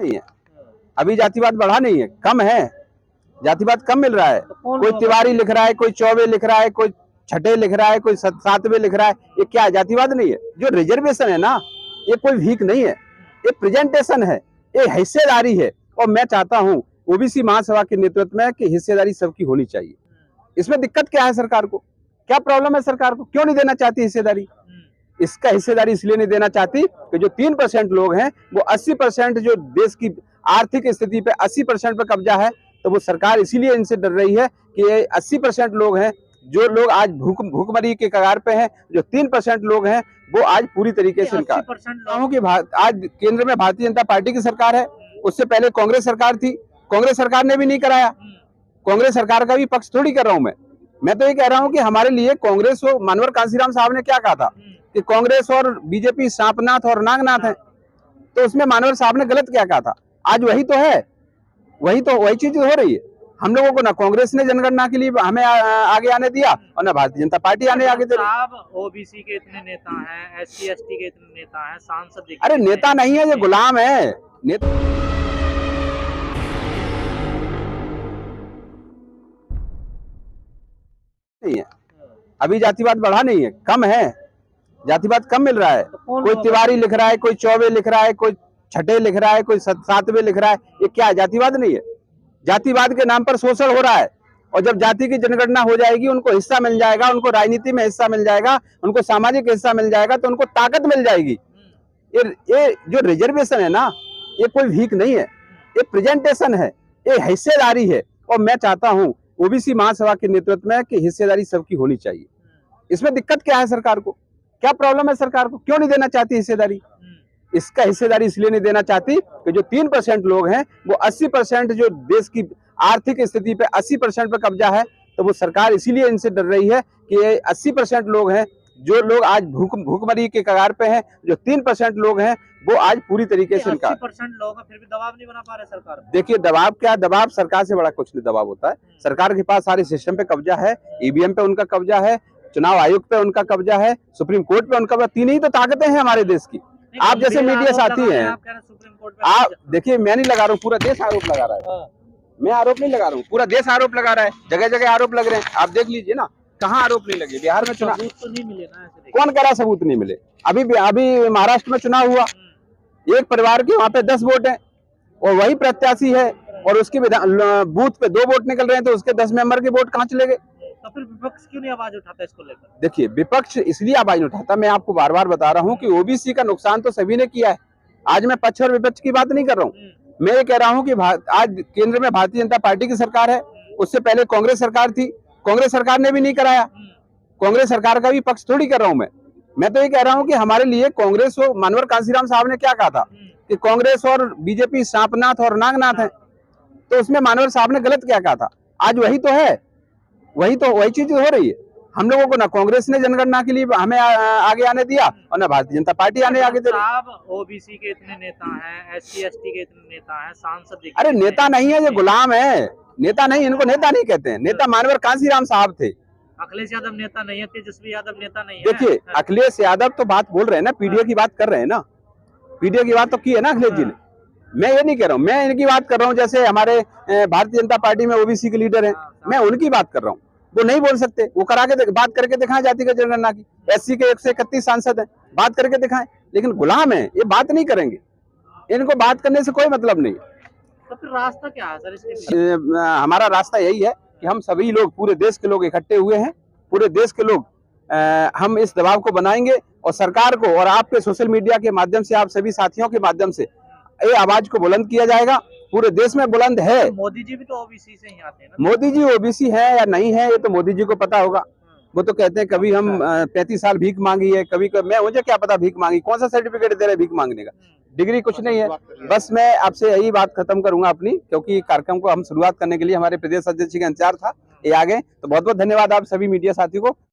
नहीं है, अभी जातिवाद बढ़ा नहीं है, कम है, जातिवाद कम मिल रहा है। कोई तिवारी लिख रहा है, कोई चौबे लिख रहा है, कोई छठे लिख रहा है, कोई सातवें लिख रहा है। ये क्या जातिवाद नहीं है? जो रिजर्वेशन है ना, ये कोई भीख नहीं है, ये प्रेजेंटेशन है, ये हिस्सेदारी है। और मैं चाहता हूँ ओबीसी महासभा के नेतृत्व में कि हिस्सेदारी सबकी होनी चाहिए। इसमें दिक्कत क्या है सरकार को? क्या प्रॉब्लम है सरकार को? क्यों नहीं देना चाहती हिस्सेदारी? इसका हिस्सेदारी इसलिए नहीं देना चाहती कि जो 3% लोग हैं वो 80% जो देश की आर्थिक स्थिति पे 80% पे कब्जा है, तो वो सरकार इसीलिए इनसे डर रही है कि ये 80% लोग हैं, जो लोग आज भूखमरी के कगार पे हैं, जो 3% लोग हैं वो आज पूरी तरीके से इनका कि आज केंद्र में भारतीय जनता पार्टी की सरकार है, उससे पहले कांग्रेस सरकार थी, कांग्रेस सरकार ने भी नहीं कराया। कांग्रेस सरकार का भी पक्ष थोड़ी कर रहा हूं मैं तो ये कह रहा हूं कि हमारे लिए कांग्रेस और मानवर कांसीराम साहब ने क्या कहा था कि कांग्रेस और बीजेपी सांपनाथ और नागनाथ है, तो उसमें मानवर साहब ने गलत क्या कहा था? आज वही तो है, वही चीज हो रही है। हम लोगों को ना कांग्रेस ने जनगणना के लिए हमें आगे आने दिया और ना भारतीय जनता पार्टी आने आगे दे रही। ओबीसी के इतने नेता हैं, एससी एसटी के इतने नेता हैं, सांसद। अरे नेता नहीं है, ये गुलाम है। नेता नहीं है, अभी जातिवाद बढ़ा नहीं है, कम है, जातिवाद कम मिल रहा है। कोई तिवारी लिख रहा है, कोई चौबे लिख रहा है, कोई छठे लिख रहा है, कोई सातवें लिख रहा है। ये क्या जातिवाद नहीं है? जातिवाद के नाम पर शोषण हो रहा है। और जब जाति की जनगणना हो जाएगी, उनको हिस्सा मिल जाएगा, उनको राजनीति में हिस्सा मिल जाएगा, उनको सामाजिक हिस्सा मिल जाएगा, तो उनको ताकत मिल जाएगी। ये जो रिजर्वेशन है ना, ये कोई भीख नहीं है, ये प्रेजेंटेशन है, ये हिस्सेदारी है। और मैं चाहता हूं ओबीसी महासभा के नेतृत्व में कि हिस्सेदारी सबकी होनी चाहिए। इसमें दिक्कत क्या है सरकार को? क्या प्रॉब्लम है सरकार को? क्यों नहीं देना चाहती हिस्सेदारी? इसका हिस्सेदारी इसलिए नहीं देना चाहती कि जो 3% लोग हैं वो 80% जो देश की आर्थिक स्थिति पे 80% पे कब्जा है, तो वो सरकार इसीलिए इनसे डर रही है कि ये 80% लोग हैं, जो लोग आज भूखमरी के कगार पे हैं, जो 3% लोग हैं वो आज पूरी तरीके से इनका 80% लोग हैं, फिर भी दबाव नहीं बना पा रहे सरकार। देखिए दबाव क्या, दबाव सरकार से बड़ा कुछ नहीं दबाव होता है। सरकार के पास सारे सिस्टम पे कब्जा है, ईवीएम पे उनका कब्जा है, चुनाव आयोग पे उनका कब्जा है, सुप्रीम कोर्ट पे उनका। तीन ही तो ताकतें हैं हमारे देश की। आप जैसे मीडिया साथी हैं, आप देखिए, मैं नहीं लगा रहा हूँ, पूरा देश आरोप लगा रहा है। मैं आरोप नहीं लगा रहा हूँ, पूरा देश आरोप लगा रहा है, जगह जगह आरोप लग रहे हैं। आप देख लीजिए ना, कहाँ आरोप नहीं लगे। बिहार में चुनाव तो नहीं मिले ना, कौन कह रहा सबूत नहीं मिले? अभी महाराष्ट्र में चुनाव हुआ, एक परिवार के वहां पे 10 वोट हैं और वही प्रत्याशी है, और उसके बूथ पे 2 वोट निकल रहे हैं, तो उसके 10 मेंबर के वोट कहाँ चले गए? तो फिर विपक्ष क्यों नहीं आवाज उठाता इसको लेकर? देखिए, विपक्ष इसलिए आवाज नहीं उठाता, मैं आपको बार बार बता रहा हूँ कि ओबीसी का नुकसान तो सभी ने किया है। आज मैं पक्ष और विपक्ष की बात नहीं कर रहा हूँ, मैं ये कह रहा हूँ कि आज केंद्र में भारतीय जनता पार्टी की सरकार है, उससे पहले कांग्रेस सरकार थी, कांग्रेस सरकार ने भी नहीं कराया। कांग्रेस सरकार का भी पक्ष थोड़ी कर रहा हूँ मैं तो ये कह रहा हूँ कि हमारे लिए कांग्रेस और मानवर कांसीराम साहब ने क्या कहा था कि कांग्रेस और बीजेपी सांपनाथ और नागनाथ है, तो उसमें मानवर साहब ने गलत क्या कहा था? आज वही तो है, वही चीज हो रही है। हम लोगों को ना कांग्रेस ने जनगणना के लिए हमें आगे आने दिया और ना भारतीय जनता पार्टी आने आगे दे रही। ओबीसी के इतने नेता हैं, एससी एसटी के इतने नेता हैं, सांसद। अरे नेता नहीं है, ये गुलाम है। नेता नहीं, इनको नेता नहीं कहते हैं। नेता मानवर कांसीराम साहब थे। अखिलेश यादव नेता नहीं है, तेजस्वी यादव नेता नहीं है। देखिए, अखिलेश यादव तो बात बोल रहे हैं ना, पीडीए की बात कर रहे हैं ना, पीडीए की बात तो की है ना अखिलेश जी ने। मैं ये नहीं कह रहा हूँ, मैं इनकी बात कर रहा हूँ। जैसे हमारे भारतीय जनता पार्टी में ओबीसी के लीडर हैं, मैं उनकी बात कर रहा हूँ। वो नहीं बोल सकते, वो करा के बात करके दिखाएं जाति का जनगणना की। एससी के 131 सांसद हैं, बात करके दिखाएं, लेकिन गुलाम है, ये बात नहीं करेंगे। इनको बात करने से कोई मतलब नहीं। तो फिर रास्ता क्या है सर इसके? हमारा रास्ता यही है कि हम सभी लोग, पूरे देश के लोग इकट्ठे हुए हैं, पूरे देश के लोग हम इस दबाव को बनाएंगे और सरकार को, और आपके सोशल मीडिया के माध्यम से, आप सभी साथियों के माध्यम से ये आवाज को बुलंद किया जाएगा। पूरे देश में बुलंद है। मोदी जी भी तो ओबीसी से ही आते हैं ना? मोदी जी ओबीसी है या नहीं है, ये तो मोदी जी को पता होगा। वो तो कहते हैं कभी हम 35 साल भीख मांगी है, कभी मुझे क्या पता भीख मांगी, कौन सा सर्टिफिकेट दे रहे भीख मांगने का? डिग्री कुछ नहीं है। बस मैं आपसे यही बात खत्म करूंगा अपनी, क्योंकि कार्यक्रम को हम शुरुआत करने के लिए हमारे प्रदेश अध्यक्ष का इंतजार था, ये आ गए। तो बहुत बहुत धन्यवाद आप सभी मीडिया साथी को।